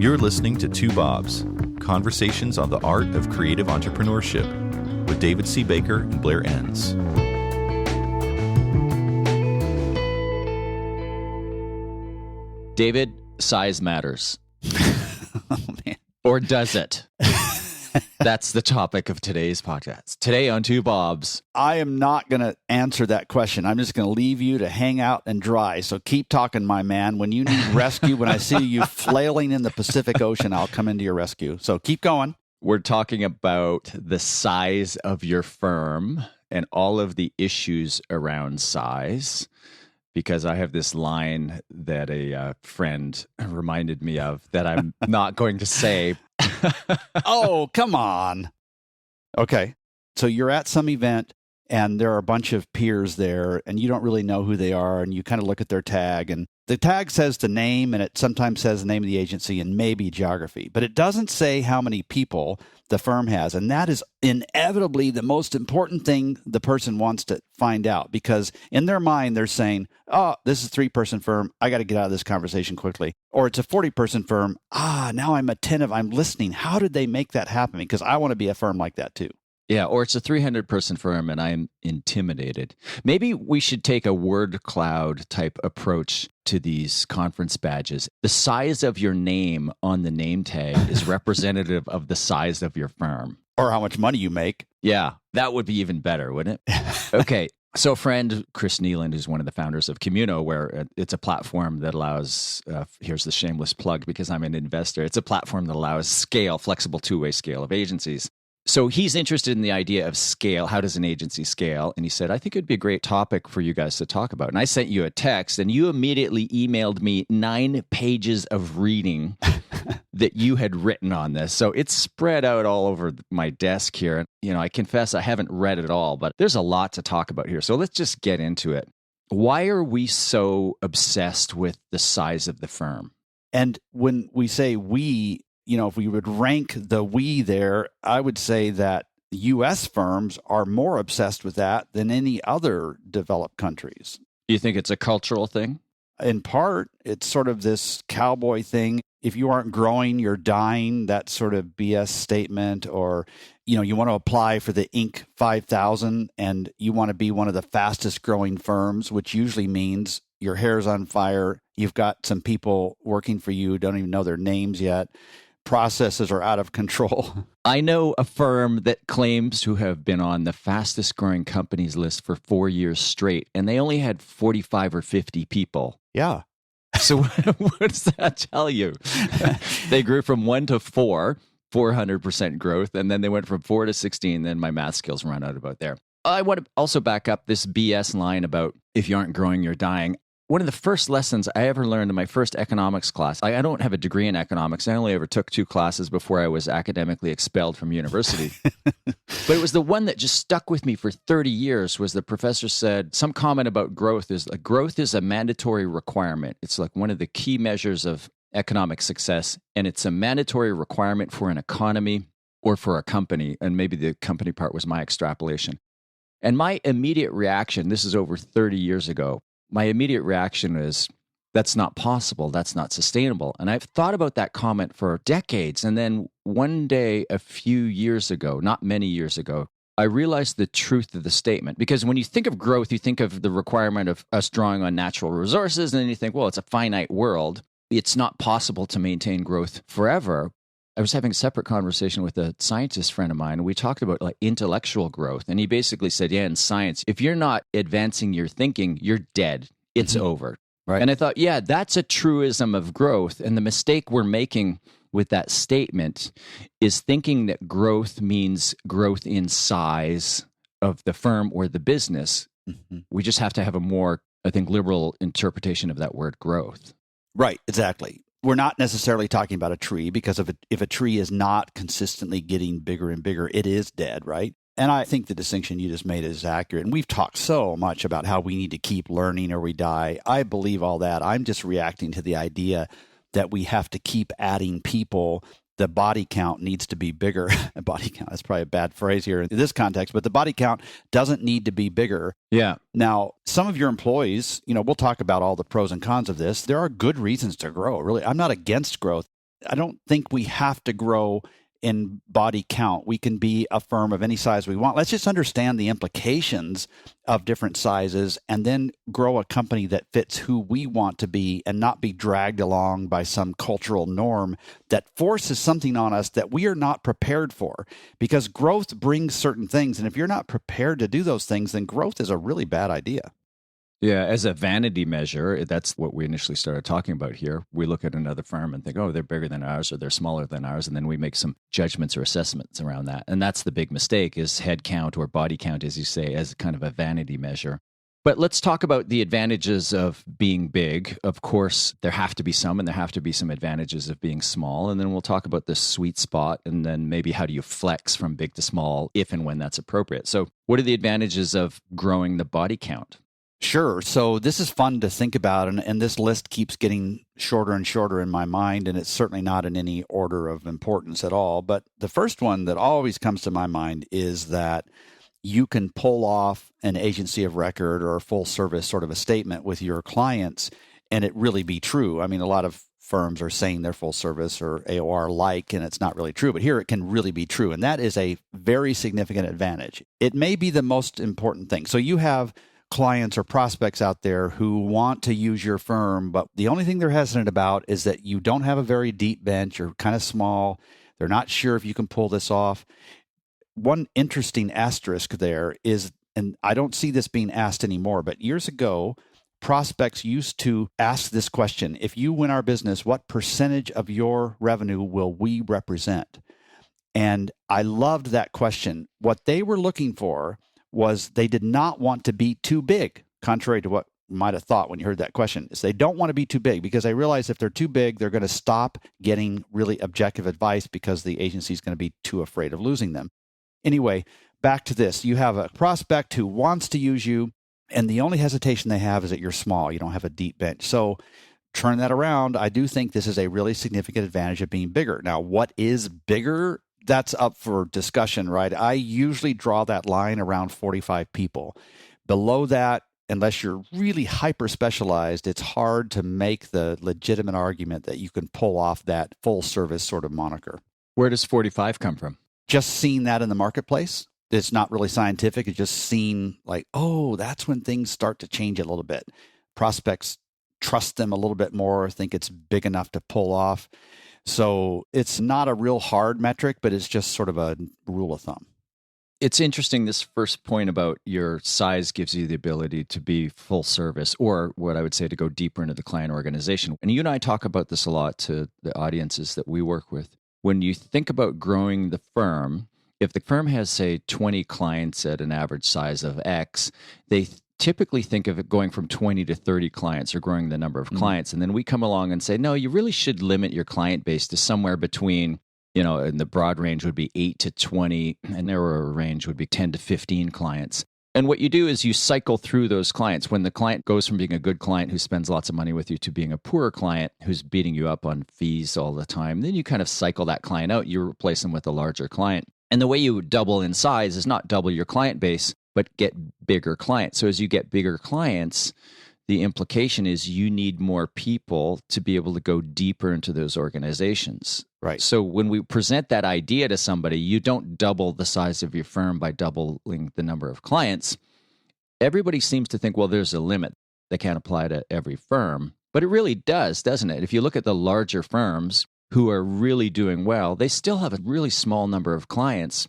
You're listening to Two Bobs, conversations on the art of creative entrepreneurship with David C. Baker and Blair Enns. David, size matters. Oh, man. Or does it? That's the topic of today's podcast. Today on Two Bobs. I am not going to answer that question. I'm just going to leave you to hang out and dry. So keep talking, my man. When you need rescue, when I see you flailing in the Pacific Ocean, I'll come into your rescue. So keep going. We're talking about the size of your firm and all of the issues around size. Because I have this line that a friend reminded me of that I'm not going to say. Oh, come on. Okay. So you're at some event and there are a bunch of peers there and you don't really know who they are and you kind of look at their tag and the tag says the name and it sometimes says the name of the agency and maybe geography, but it doesn't say how many people the firm has. And that is inevitably the most important thing the person wants to find out because in their mind, they're saying, oh, this is a 3-person firm. I got to get out of this conversation quickly. Or it's a 40-person firm. Now I'm attentive. I'm listening. How did they make that happen? Because I want to be a firm like that too. Yeah, or it's a 300-person firm and I'm intimidated. Maybe we should take a word cloud type approach to these conference badges. The size of your name on the name tag is representative of the size of your firm. Or how much money you make. Yeah, that would be even better, wouldn't it? Okay. So a friend, Chris Nealand, who's one of the founders of Communo, where it's a platform that allows, here's the shameless plug because I'm an investor, it's a platform that allows scale, flexible two-way scale of agencies. So he's interested in the idea of scale. How does an agency scale? And he said, I think it'd be a great topic for you guys to talk about. And I sent you a text and you immediately emailed me 9 pages of reading that you had written on this. So it's spread out all over my desk here. And, I confess I haven't read it all, but there's a lot to talk about here. So let's just get into it. Why are we so obsessed with the size of the firm? And when we say we, if we would rank the we there, I would say that U.S. firms are more obsessed with that than any other developed countries. You think it's a cultural thing? In part, it's sort of this cowboy thing. If you aren't growing, you're dying, that sort of BS statement. Or, you want to apply for the Inc. 5000 and you want to be one of the fastest growing firms, which usually means your hair's on fire. You've got some people working for you, don't even know their names yet. Processes are out of control. I know a firm that claims to have been on the fastest growing companies list for 4 years straight, and they only had 45 or 50 people. Yeah. So what does that tell you? They grew from 1 to 4, 400% growth, and then they went from 4 to 16. Then my math skills run out about there. I want to also back up this BS line about if you aren't growing, you're dying. One of the first lessons I ever learned in my first economics class, I don't have a degree in economics. I only ever took 2 classes before I was academically expelled from university. But it was the one that just stuck with me for 30 years was the professor said, some comment about growth is a mandatory requirement. It's like one of the key measures of economic success, and it's a mandatory requirement for an economy or for a company. And maybe the company part was my extrapolation. And my immediate reaction, this is over 30 years ago, my immediate reaction is, that's not possible. That's not sustainable. And I've thought about that comment for decades. And then one day, a few years ago, not many years ago, I realized the truth of the statement. Because when you think of growth, you think of the requirement of us drawing on natural resources. And then you think, well, it's a finite world. It's not possible to maintain growth forever. I was having a separate conversation with a scientist friend of mine, and we talked about intellectual growth. And he basically said, yeah, in science, if you're not advancing your thinking, you're dead. It's over. Right. And I thought, yeah, that's a truism of growth. And the mistake we're making with that statement is thinking that growth means growth in size of the firm or the business. Mm-hmm. We just have to have a more, I think, liberal interpretation of that word growth. Right, exactly. We're not necessarily talking about a tree because if a tree is not consistently getting bigger and bigger, it is dead, right? And I think the distinction you just made is accurate. And we've talked so much about how we need to keep learning or we die. I believe all that. I'm just reacting to the idea that we have to keep adding people. The body count needs to be bigger. Body count, that's probably a bad phrase here in this context, but the body count doesn't need to be bigger. Yeah. Now, some of your employees, we'll talk about all the pros and cons of this. There are good reasons to grow, really. I'm not against growth. I don't think we have to grow in body count. We can be a firm of any size we want. Let's just understand the implications of different sizes and then grow a company that fits who we want to be and not be dragged along by some cultural norm that forces something on us that we are not prepared for, because growth brings certain things. And if you're not prepared to do those things, then growth is a really bad idea. Yeah, as a vanity measure, that's what we initially started talking about here. We look at another firm and think, oh, they're bigger than ours or they're smaller than ours, and then we make some judgments or assessments around that. And that's the big mistake, is head count or body count, as you say, as kind of a vanity measure. But let's talk about the advantages of being big. Of course, there have to be some, and there have to be some advantages of being small. And then we'll talk about the sweet spot, and then maybe how do you flex from big to small if and when that's appropriate. So what are the advantages of growing the body count? Sure. So this is fun to think about, and this list keeps getting shorter and shorter in my mind, and it's certainly not in any order of importance at all. But the first one that always comes to my mind is that you can pull off an agency of record or a full service sort of a statement with your clients and it really be true. I mean, a lot of firms are saying they're full service or AOR like, and it's not really true. But here it can really be true, and that is a very significant advantage. It may be the most important thing. So you have clients or prospects out there who want to use your firm, but the only thing they're hesitant about is that you don't have a very deep bench. You're kind of small. They're not sure if you can pull this off. One interesting asterisk there is, and I don't see this being asked anymore, but years ago, prospects used to ask this question: if you win our business, what percentage of your revenue will we represent? And I loved that question. What they were looking for was they did not want to be too big, contrary to what you might have thought when you heard that question. Is they don't want to be too big, because they realize if they're too big, they're going to stop getting really objective advice because the agency is going to be too afraid of losing them. Anyway, back to this. You have a prospect who wants to use you, and the only hesitation they have is that you're small. You don't have a deep bench. So turn that around. I do think this is a really significant advantage of being bigger. Now, what is bigger? That's up for discussion, right? I usually draw that line around 45 people. Below that, unless you're really hyper specialized, it's hard to make the legitimate argument that you can pull off that full service sort of moniker. Where does 45 come from? Just seeing that in the marketplace. It's not really scientific. It's just seen like, oh, that's when things start to change a little bit. Prospects trust them a little bit more, think it's big enough to pull off. So it's not a real hard metric, but it's just sort of a rule of thumb. It's interesting, this first point about your size gives you the ability to be full service, or what I would say to go deeper into the client organization. And you and I talk about this a lot to the audiences that we work with. When you think about growing the firm, if the firm has, say, 20 clients at an average size of X, they typically think of it going from 20 to 30 clients or growing the number of clients. And then we come along and say, no, you really should limit your client base to somewhere between, and the broad range would be 8 to 20, and narrower range would be 10 to 15 clients. And what you do is you cycle through those clients. When the client goes from being a good client who spends lots of money with you to being a poorer client who's beating you up on fees all the time, then you kind of cycle that client out. You replace them with a larger client. And the way you double in size is not double your client base, but get bigger clients. So as you get bigger clients, the implication is you need more people to be able to go deeper into those organizations. Right. So when we present that idea to somebody, you don't double the size of your firm by doubling the number of clients. Everybody seems to think, well, there's a limit that can't apply to every firm. But it really does, doesn't it? If you look at the larger firms who are really doing well, they still have a really small number of clients,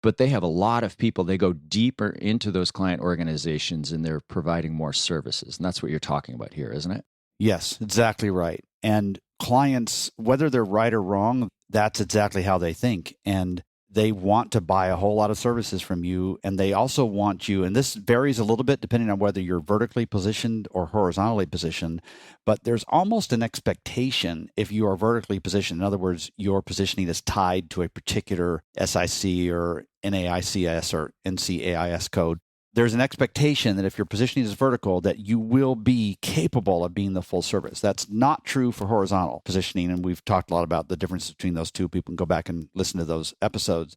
but they have a lot of people. They go deeper into those client organizations and they're providing more services. And that's what you're talking about here, isn't it? Yes, exactly right. And clients, whether they're right or wrong, that's exactly how they think. And they want to buy a whole lot of services from you. And they also want you, and this varies a little bit depending on whether you're vertically positioned or horizontally positioned, but there's almost an expectation if you are vertically positioned. In other words, your positioning is tied to a particular SIC or NAICS or NCAIS code. There's an expectation that if your positioning is vertical, that you will be capable of being the full service. That's not true for horizontal positioning, and we've talked a lot about the difference between those two. People can go back and listen to those episodes.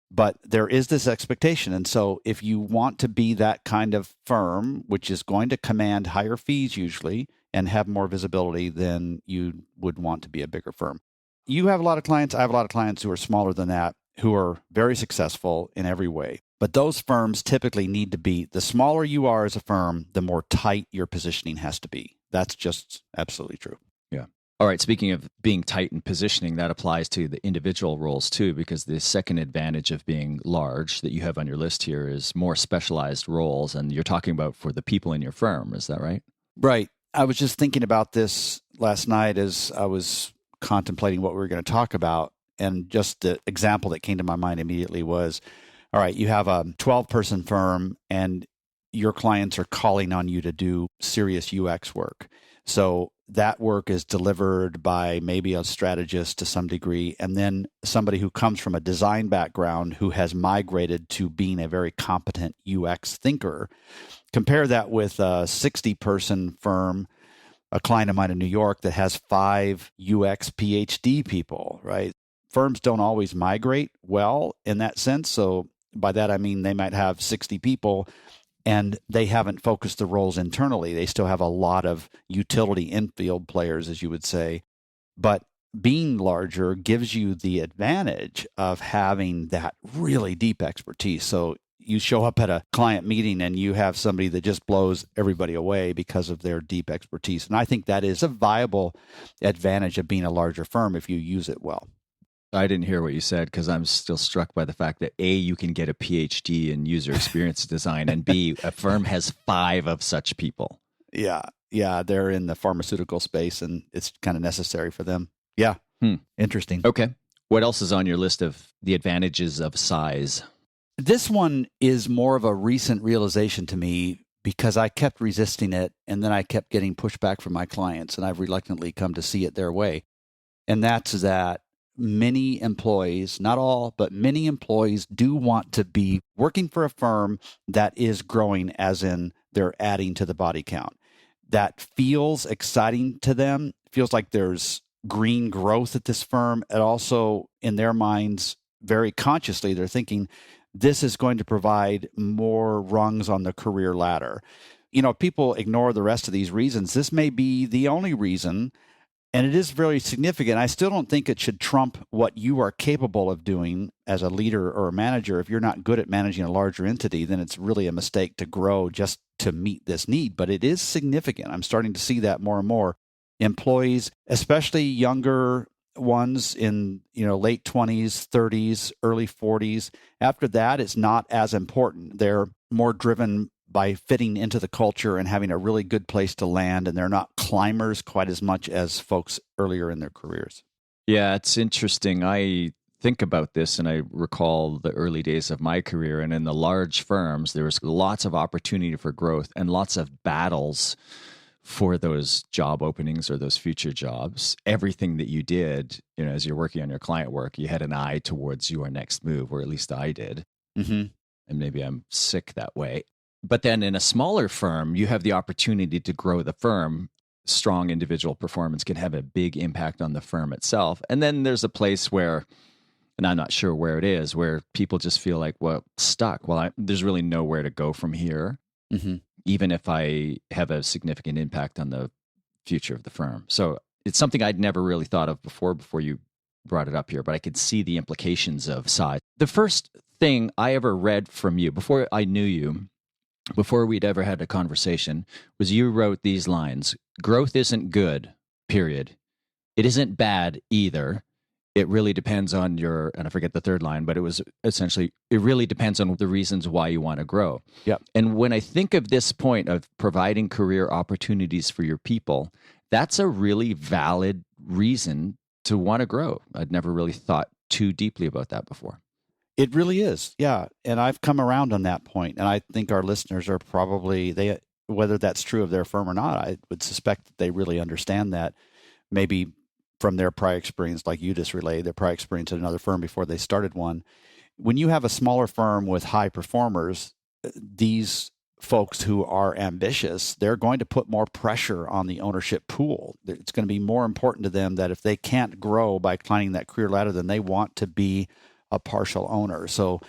But there is this expectation, and so if you want to be that kind of firm, which is going to command higher fees usually and have more visibility, then you would want to be a bigger firm. You have a lot of clients. I have a lot of clients who are smaller than that, who are very successful in every way. But those firms typically need to be, the smaller you are as a firm, the more tight your positioning has to be. That's just absolutely true. Yeah. All right. Speaking of being tight and positioning, that applies to the individual roles too, because the second advantage of being large that you have on your list here is more specialized roles. And you're talking about for the people in your firm. Is that right? Right. I was just thinking about this last night as I was contemplating what we were going to talk about. And just the example that came to my mind immediately was, all right, you have a 12-person firm and your clients are calling on you to do serious UX work. So that work is delivered by maybe a strategist to some degree, and then somebody who comes from a design background who has migrated to being a very competent UX thinker. Compare that with a 60-person firm, a client of mine in New York that has 5 UX PhD people, right? Firms don't always migrate well in that sense. So by that, I mean they might have 60 people and they haven't focused the roles internally. They still have a lot of utility infield players, as you would say. But being larger gives you the advantage of having that really deep expertise. So you show up at a client meeting and you have somebody that just blows everybody away because of their deep expertise. And I think that is a viable advantage of being a larger firm if you use it well. I didn't hear what you said because I'm still struck by the fact that A, you can get a PhD in user experience design, and B, a firm has 5 of such people. Yeah. They're in the pharmaceutical space and it's kind of necessary for them. Yeah. Interesting. Okay. What else is on your list of the advantages of size? This one is more of a recent realization to me because I kept resisting it and then I kept getting pushback from my clients and I've reluctantly come to see it their way. And that's that many employees, not all, but many employees do want to be working for a firm that is growing, as in they're adding to the body count. That feels exciting to them, feels like there's green growth at this firm. And also in their minds, very consciously, they're thinking this is going to provide more rungs on the career ladder. You know, people ignore the rest of these reasons. This may be the only reason. And it is very significant. I still don't think it should trump what you are capable of doing as a leader or a manager. If you're not good at managing a larger entity, then it's really a mistake to grow just to meet this need. But it is significant. I'm starting to see that more and more. Employees, especially younger ones in late 20s, 30s, early 40s. After that, it's not as important. They're more driven by fitting into the culture and having a really good place to land, and they're not climbers quite as much as folks earlier in their careers. Yeah, it's interesting. I think about this and I recall the early days of my career, and in the large firms, there was lots of opportunity for growth and lots of battles for those job openings or those future jobs. Everything that you did, as you're working on your client work, you had an eye towards your next move, or at least I did. Mm-hmm. And maybe I'm sick that way. But then in a smaller firm, you have the opportunity to grow the firm. Strong individual performance can have a big impact on the firm itself. And then there's a place where, and I'm not sure where it is, where people just feel like, well, stuck. Well, there's really nowhere to go from here, even if I have a significant impact on the future of the firm. So it's something I'd never really thought of before you brought it up here, but I could see the implications of size. The first thing I ever read from you, before I knew you, before we'd ever had a conversation, was you wrote these lines: growth isn't good, period. It isn't bad either. It really depends on and I forget the third line, but it was essentially, it really depends on the reasons why you want to grow. Yep. And when I think of this point of providing career opportunities for your people, that's a really valid reason to want to grow. I'd never really thought too deeply about that before. It really is. Yeah. And I've come around on that point. And I think our listeners are probably, whether that's true of their firm or not, I would suspect that they really understand that, maybe from their prior experience, like you just relayed, their prior experience at another firm before they started one. When you have a smaller firm with high performers, these folks who are ambitious, they're going to put more pressure on the ownership pool. It's going to be more important to them that if they can't grow by climbing that career ladder, then they want to be a partial owner. So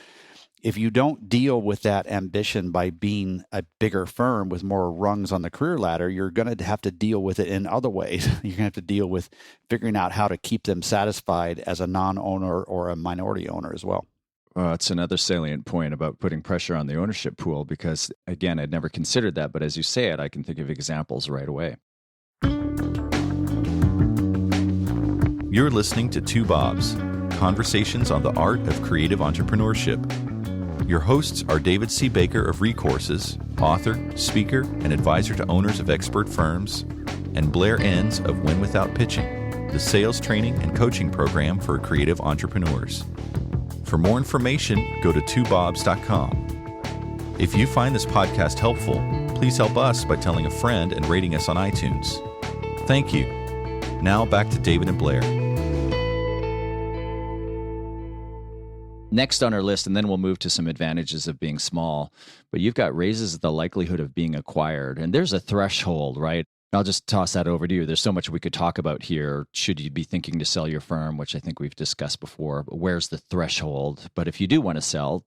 if you don't deal with that ambition by being a bigger firm with more rungs on the career ladder, you're going to have to deal with it in other ways. You're going to have to deal with figuring out how to keep them satisfied as a non-owner or a minority owner as well. It's another salient point about putting pressure on the ownership pool because, again, I'd never considered that. But as you say it, I can think of examples right away. You're listening to Two Bobs, conversations on the art of creative entrepreneurship. Your hosts are David C. Baker of Recourses, author, speaker, and advisor to owners of expert firms, and Blair Enns of Win Without Pitching, the sales training and coaching program for creative entrepreneurs. For more information, go to twobobs.com. If you find this podcast helpful, please help us by telling a friend and rating us on iTunes. Thank you. Now back to David and Blair. Next on our list, and then we'll move to some advantages of being small, but you've got raises the likelihood of being acquired. And there's a threshold, right? I'll just toss that over to you. There's so much we could talk about here. Should you be thinking to sell your firm, which I think we've discussed before, but where's the threshold? But if you do want to sell,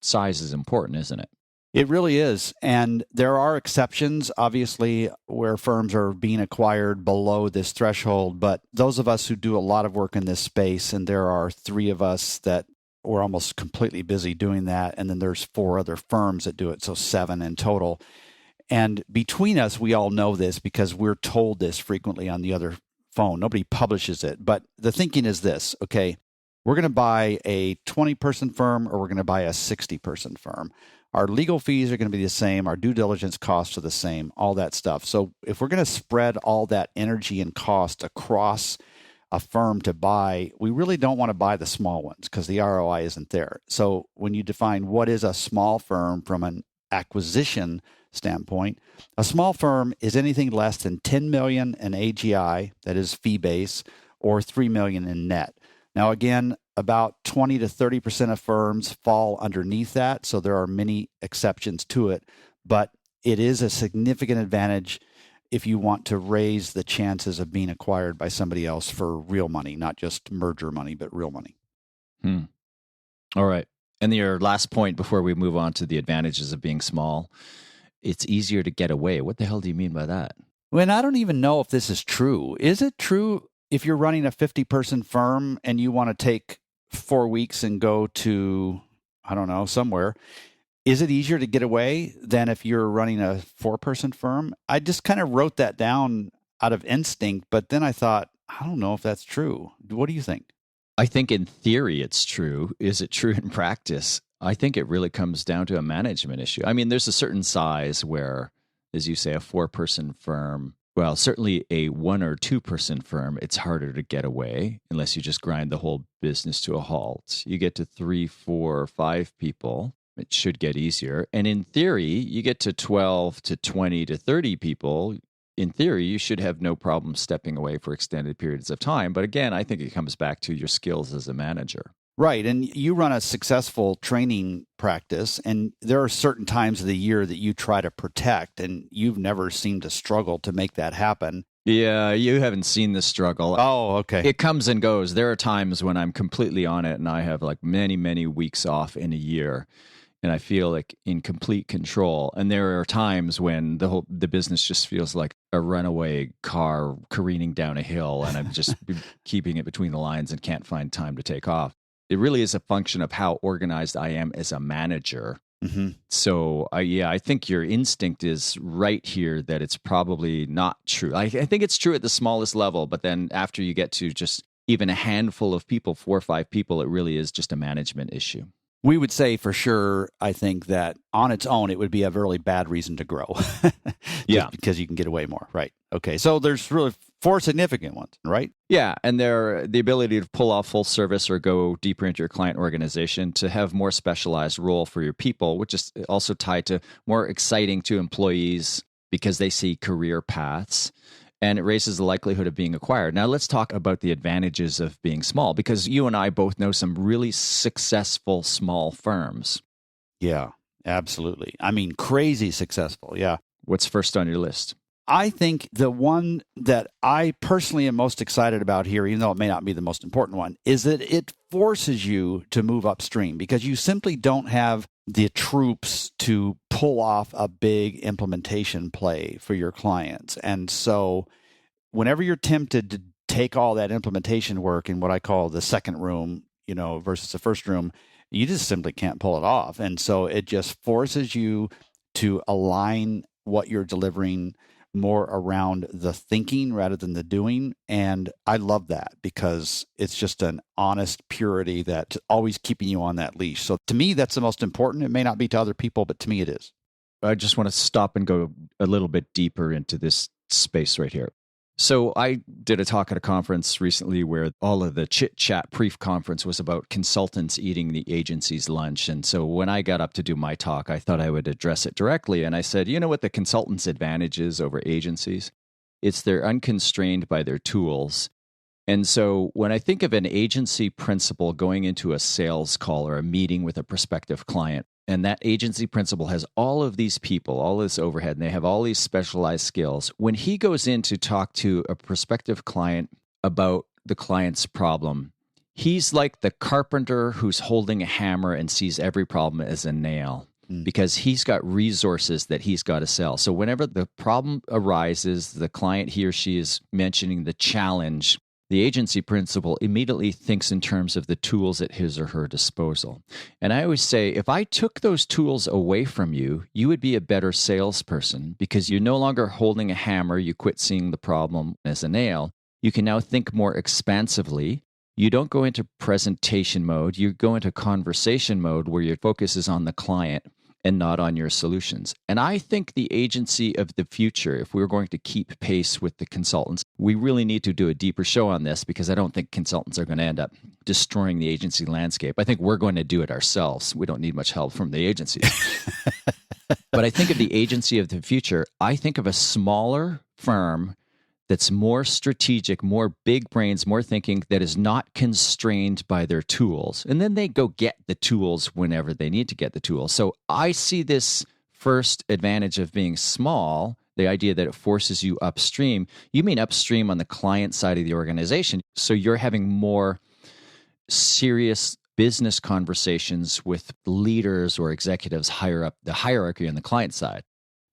size is important, isn't it? It really is. And there are exceptions, obviously, where firms are being acquired below this threshold. But those of us who do a lot of work in this space, and there are 3 of us that we're almost completely busy doing that. And then there's 4 other firms that do it. So 7 in total. And between us, we all know this because we're told this frequently on the other phone. Nobody publishes it. But the thinking is this, okay, we're going to buy a 20-person firm or we're going to buy a 60-person firm. Our legal fees are going to be the same. Our due diligence costs are the same, all that stuff. So if we're going to spread all that energy and cost across a firm to buy, we really don't want to buy the small ones because the ROI isn't there. So when you define what is a small firm from an acquisition standpoint, a small firm is anything less than 10 million in AGI, that is fee base, or 3 million in net. Now, again, about 20 to 30% of firms fall underneath that, so there are many exceptions to it, but it is a significant advantage if you want to raise the chances of being acquired by somebody else for real money, not just merger money, but real money. All right. And your last point before we move on to the advantages of being small, it's easier to get away. What the hell do you mean by that? Well, I don't even know if this is true. Is it true if you're running a 50-person firm and you want to take 4 weeks and go to, I don't know, somewhere? Is it easier to get away than if you're running a 4-person firm? I just kind of wrote that down out of instinct, but then I thought, I don't know if that's true. What do you think? I think in theory it's true. Is it true in practice? I think it really comes down to a management issue. I mean, there's a certain size where, as you say, a 4-person firm, well, certainly a 1 or 2-person firm, it's harder to get away unless you just grind the whole business to a halt. You get to 3, 4, 5 people, it should get easier. And in theory, you get to 12 to 20 to 30 people. In theory, you should have no problem stepping away for extended periods of time. But again, I think it comes back to your skills as a manager. Right. And you run a successful training practice, and there are certain times of the year that you try to protect, and you've never seemed to struggle to make that happen. Yeah, you haven't seen the struggle. Oh, okay. It comes and goes. There are times when I'm completely on it and I have like many, many weeks off in a year, and I feel like in complete control. And there are times when the business just feels like a runaway car careening down a hill, and I'm just keeping it between the lines and can't find time to take off. It really is a function of how organized I am as a manager. Mm-hmm. So, I think your instinct is right here that it's probably not true. I think it's true at the smallest level, but then after you get to just even a handful of people, 4 or 5 people, it really is just a management issue. We would say for sure, I think that on its own, it would be a really bad reason to grow. Yeah. Because you can get away more. Right. Okay. So there's really 4 significant ones, right? Yeah. And they're the ability to pull off full service or go deeper into your client organization, to have more specialized role for your people, which is also tied to more exciting to employees because they see career paths. And it raises the likelihood of being acquired. Now, let's talk about the advantages of being small, because you and I both know some really successful small firms. Yeah, absolutely. I mean, crazy successful. Yeah. What's first on your list? I think the one that I personally am most excited about here, even though it may not be the most important one, is that it forces you to move upstream because you simply don't have the troops to pull off a big implementation play for your clients. And so whenever you're tempted to take all that implementation work in what I call the second room, versus the first room, you just simply can't pull it off. And so it just forces you to align what you're delivering more around the thinking rather than the doing. And I love that because it's just an honest purity that's always keeping you on that leash. So to me, that's the most important. It may not be to other people, but to me it is. I just want to stop and go a little bit deeper into this space right here. So I did a talk at a conference recently where all of the chit-chat pre-conference was about consultants eating the agency's lunch. And so when I got up to do my talk, I thought I would address it directly. And I said, you know what the consultant's advantage is over agencies? It's they're unconstrained by their tools. And so when I think of an agency principal going into a sales call or a meeting with a prospective client, and that agency principal has all of these people, all this overhead, and they have all these specialized skills. When he goes in to talk to a prospective client about the client's problem, he's like the carpenter who's holding a hammer and sees every problem as a nail because he's got resources that he's got to sell. So whenever the problem arises, the client, he or she is mentioning the challenge, the agency principal immediately thinks in terms of the tools at his or her disposal. And I always say, if I took those tools away from you, you would be a better salesperson because you're no longer holding a hammer. You quit seeing the problem as a nail. You can now think more expansively. You don't go into presentation mode. You go into conversation mode where your focus is on the client and not on your solutions. And I think the agency of the future, if we're going to keep pace with the consultants, we really need to do a deeper show on this because I don't think consultants are going to end up destroying the agency landscape. I think we're going to do it ourselves. We don't need much help from the agencies. But I think of the agency of the future, I think of a smaller firm that's more strategic, more big brains, more thinking, that is not constrained by their tools. And then they go get the tools whenever they need to get the tools. So I see this first advantage of being small, the idea that it forces you upstream. You mean upstream on the client side of the organization. So you're having more serious business conversations with leaders or executives higher up the hierarchy on the client side.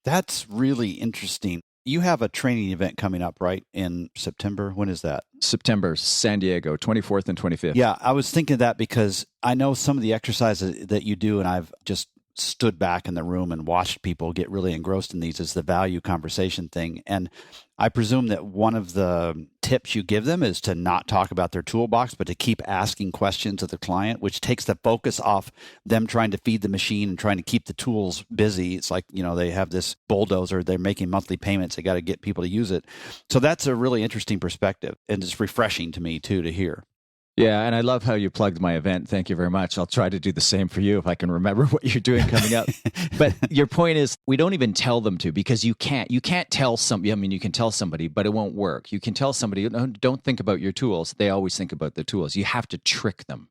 That's really interesting. You have a training event coming up, right, in September? When is that? September, San Diego, 24th and 25th. Yeah, I was thinking that because I know some of the exercises that you do, and I've just stood back in the room and watched people get really engrossed in these, is the value conversation thing. And I presume that one of the tips you give them is to not talk about their toolbox, but to keep asking questions of the client, which takes the focus off them trying to feed the machine and trying to keep the tools busy. It's like, they have this bulldozer, they're making monthly payments, they got to get people to use it. So that's a really interesting perspective, and it's refreshing to me too to hear. Yeah, and I love how you plugged my event. Thank you very much. I'll try to do the same for you if I can remember what you're doing coming up. But your point is, we don't even tell them to because you can't tell somebody. I mean, you can tell somebody, but it won't work. You can tell somebody, no, don't think about your tools. They always think about the tools. You have to trick them.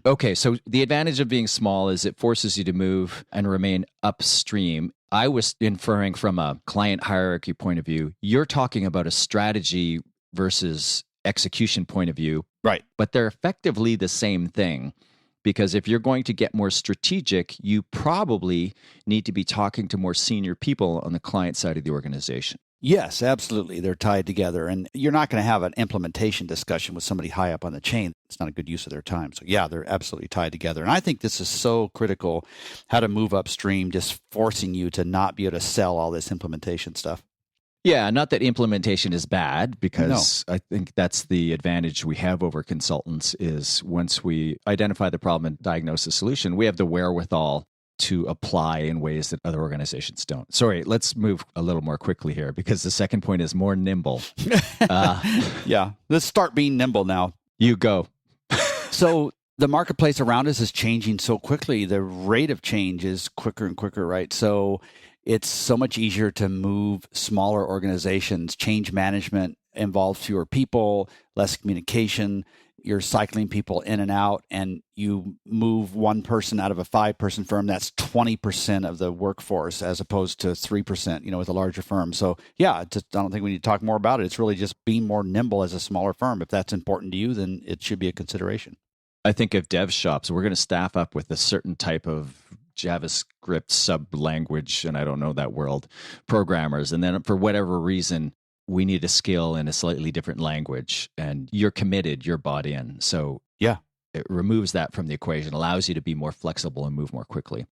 Okay, so the advantage of being small is it forces you to move and remain upstream. I was inferring from a client hierarchy point of view. You're talking about a strategy versus execution point of view. Right. But they're effectively the same thing, because if you're going to get more strategic, you probably need to be talking to more senior people on the client side of the organization. Yes, absolutely. They're tied together. And you're not going to have an implementation discussion with somebody high up on the chain. It's not a good use of their time. So yeah, they're absolutely tied together. And I think this is so critical, how to move upstream, just forcing you to not be able to sell all this implementation stuff. Yeah, not that implementation is bad, because I think that's the advantage we have over consultants is once we identify the problem and diagnose the solution, we have the wherewithal to apply in ways that other organizations don't. Sorry, let's move a little more quickly here because the second point is more nimble. Yeah, let's start being nimble now. You go. So the marketplace around us is changing so quickly. The rate of change is quicker and quicker, right? So it's so much easier to move smaller organizations. Change management involves fewer people, less communication. you're cycling people in and out, and you move one person out of a 5-person firm, that's 20% of the workforce as opposed to 3%, with a larger firm. So yeah, I don't think we need to talk more about it. It's really just being more nimble as a smaller firm. If that's important to you, then it should be a consideration. I think of dev shops, we're going to staff up with a certain type of JavaScript sub-language, and I don't know that world, programmers. And then for whatever reason, we need a skill in a slightly different language, and you're committed, you're bought in. So yeah, it removes that from the equation, allows you to be more flexible and move more quickly.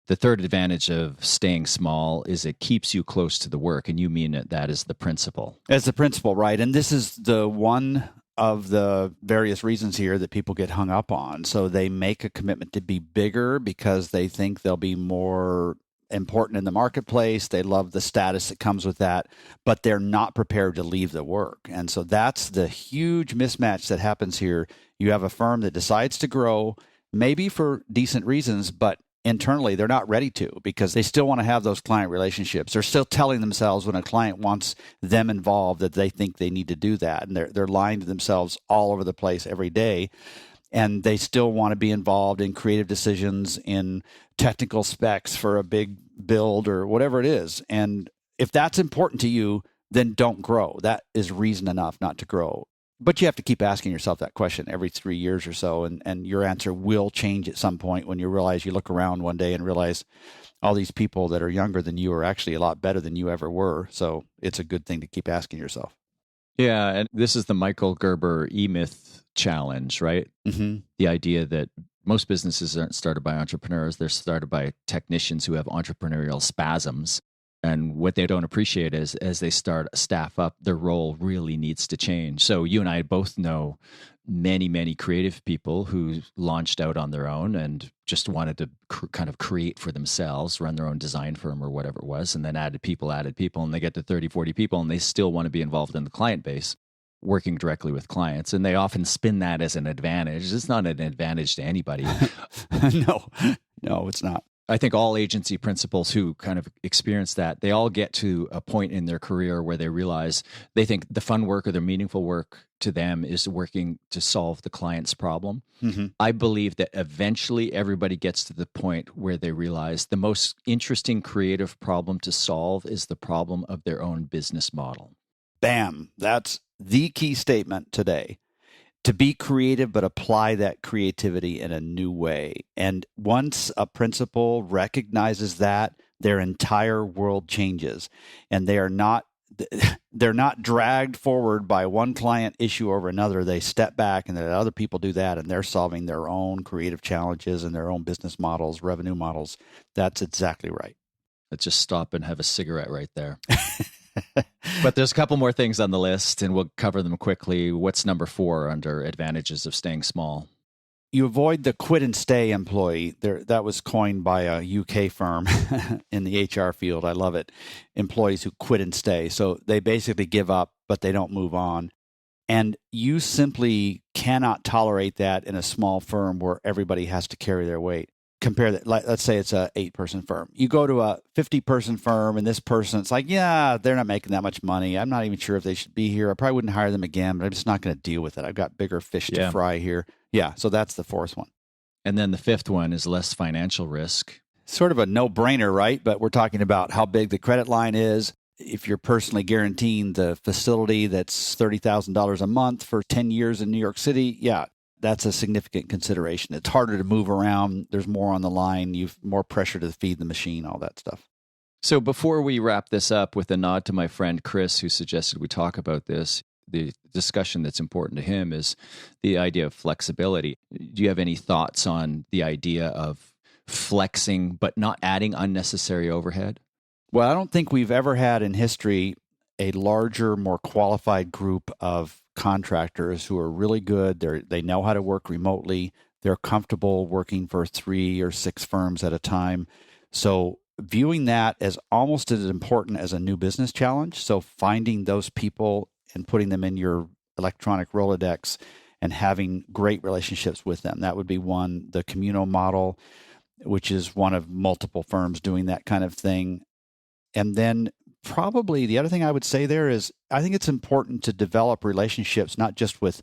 The third advantage of staying small is it keeps you close to the work, and you mean that is the principle. As the principle, right? And this is the one of the various reasons here that people get hung up on. So they make a commitment to be bigger because they think they'll be more important in the marketplace. They love the status that comes with that, but they're not prepared to leave the work. And so that's the huge mismatch that happens here. You have a firm that decides to grow, maybe for decent reasons, but internally they're not ready to, because they still want to have those client relationships. They're still telling themselves when a client wants them involved that they think they need to do that. And they're lying to themselves all over the place every day. And they still want to be involved in creative decisions, in technical specs for a big build or whatever it is. And if that's important to you, then don't grow. That is reason enough not to grow. But you have to keep asking yourself that question every 3 years or so. And your answer will change at some point when you realize, you look around one day and realize all these people that are younger than you are actually a lot better than you ever were. So it's a good thing to keep asking yourself. Yeah, and this is the Michael Gerber E-Myth challenge, right? Mm-hmm. The idea that most businesses aren't started by entrepreneurs. They're started by technicians who have entrepreneurial spasms. And what they don't appreciate is as they start staff up, their role really needs to change. So you and I both know many, many creative people who launched out on their own and just wanted to kind of create for themselves, run their own design firm or whatever it was, and then added people, and they get to 30, 40 people, and they still want to be involved in the client base, working directly with clients. And they often spin that as an advantage. It's not an advantage to anybody. No, it's not. I think all agency principals who kind of experience that, they all get to a point in their career where they realize they think the fun work or the meaningful work to them is working to solve the client's problem. Mm-hmm. I believe that eventually everybody gets to the point where they realize the most interesting creative problem to solve is the problem of their own business model. Bam. That's the key statement today. To be creative, but apply that creativity in a new way. And once a principal recognizes that, their entire world changes, and they're not dragged forward by one client issue over another. They step back and let other people do that, and they're solving their own creative challenges and their own business models, revenue models. That's exactly right. Let's just stop and have a cigarette right there. But there's a couple more things on the list, and we'll cover them quickly. What's number 4 under advantages of staying small? You avoid the quit and stay employee. That was coined by a UK firm in the HR field. I love it. Employees who quit and stay. So they basically give up, but they don't move on. And you simply cannot tolerate that in a small firm where everybody has to carry their weight. Compare that. Let's say it's a 8-person firm. You go to a 50-person firm, and this person, it's like, yeah, they're not making that much money. I'm not even sure if they should be here. I probably wouldn't hire them again, but I'm just not going to deal with it. I've got bigger fish to fry here. Yeah, so that's the 4th one. And then the 5th one is less financial risk. Sort of a no-brainer, right? But we're talking about how big the credit line is. If you're personally guaranteeing the facility that's $30,000 a month for 10 years in New York City, yeah, that's a significant consideration. It's harder to move around. There's more on the line. You've more pressure to feed the machine, all that stuff. So before we wrap this up, with a nod to my friend Chris, who suggested we talk about this, the discussion that's important to him is the idea of flexibility. Do you have any thoughts on the idea of flexing but not adding unnecessary overhead? Well, I don't think we've ever had in history a larger, more qualified group of contractors who are really good. They know how to work remotely. They're comfortable working for 3 or 6 firms at a time. So viewing that as almost as important as a new business challenge. So finding those people and putting them in your electronic Rolodex and having great relationships with them. That would be one. The communal model, which is one of multiple firms doing that kind of thing. And then probably the other thing I would say there is I think it's important to develop relationships, not just with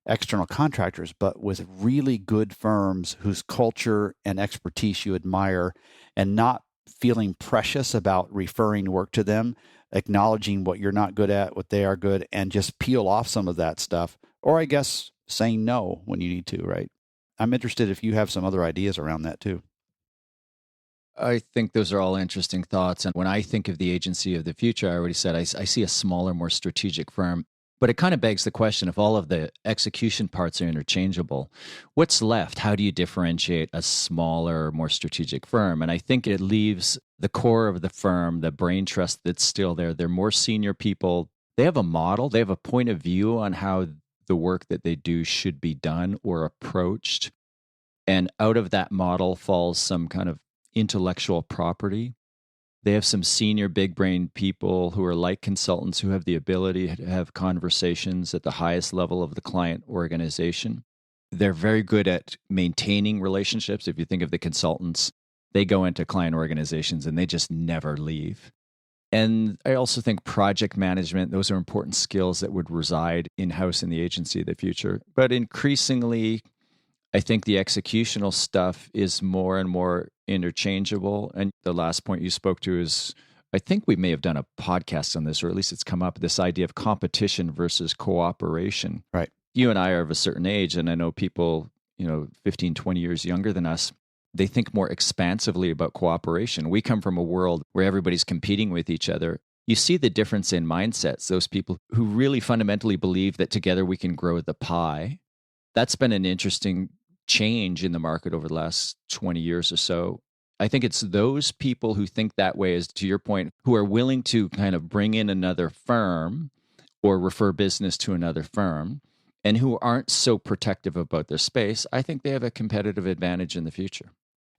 external contractors, but with really good firms whose culture and expertise you admire, and not feeling precious about referring work to them, acknowledging what you're not good at, what they are good, and just peel off some of that stuff. Or I guess saying no when you need to, right? I'm interested if you have some other ideas around that too. I think those are all interesting thoughts. And when I think of the agency of the future, I already said I see a smaller, more strategic firm. But it kind of begs the question, if all of the execution parts are interchangeable, what's left? How do you differentiate a smaller, more strategic firm? And I think it leaves the core of the firm, the brain trust that's still there. They're more senior people. They have a model. They have a point of view on how the work that they do should be done or approached. And out of that model falls some kind of intellectual property. They have some senior big brain people who are like consultants who have the ability to have conversations at the highest level of the client organization. They're very good at maintaining relationships. If you think of the consultants, they go into client organizations and they just never leave. And I also think project management, those are important skills that would reside in-house in the agency of the future. But increasingly, I think the executional stuff is more and more interchangeable. And the last point you spoke to is, I think we may have done a podcast on this, or at least it's come up, this idea of competition versus cooperation. Right. You and I are of a certain age, and I know people, 15, 20 years younger than us, they think more expansively about cooperation. We come from a world where everybody's competing with each other. You see the difference in mindsets, those people who really fundamentally believe that together we can grow the pie. That's been an interesting change in the market over the last 20 years or so. I think it's those people who think that way, as to your point, who are willing to kind of bring in another firm or refer business to another firm, and who aren't so protective about their space. I think they have a competitive advantage in the future.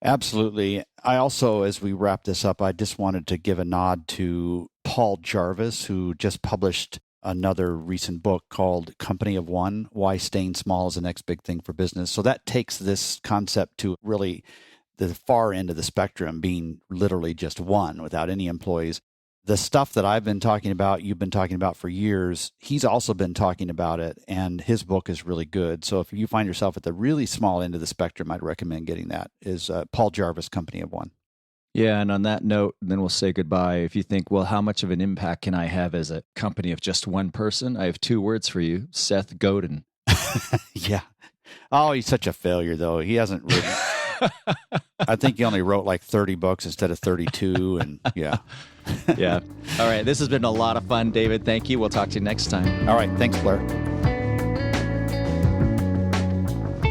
Absolutely. I also, as we wrap this up, I just wanted to give a nod to Paul Jarvis, who just published another recent book called Company of One, Why Staying Small is the Next Big Thing for Business. So that takes this concept to really the far end of the spectrum, being literally just one without any employees. The stuff that I've been talking about, you've been talking about for years, he's also been talking about it, and his book is really good. So if you find yourself at the really small end of the spectrum, I'd recommend getting that, is Paul Jarvis, Company of One. Yeah, and on that note, then we'll say goodbye. If you think, well, how much of an impact can I have as a company of just one person? I have two words for you: Seth Godin. Yeah. Oh, he's such a failure, though. He hasn't written. I think he only wrote like 30 books instead of 32, and yeah. Yeah. All right. This has been a lot of fun, David. Thank you. We'll talk to you next time. All right. Thanks, Blair.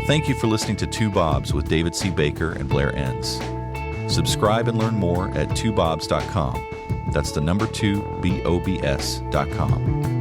Thank you for listening to Two Bobs with David C. Baker and Blair Enns. Subscribe and learn more at twobobs.com. That's the number 2, BOBS.com.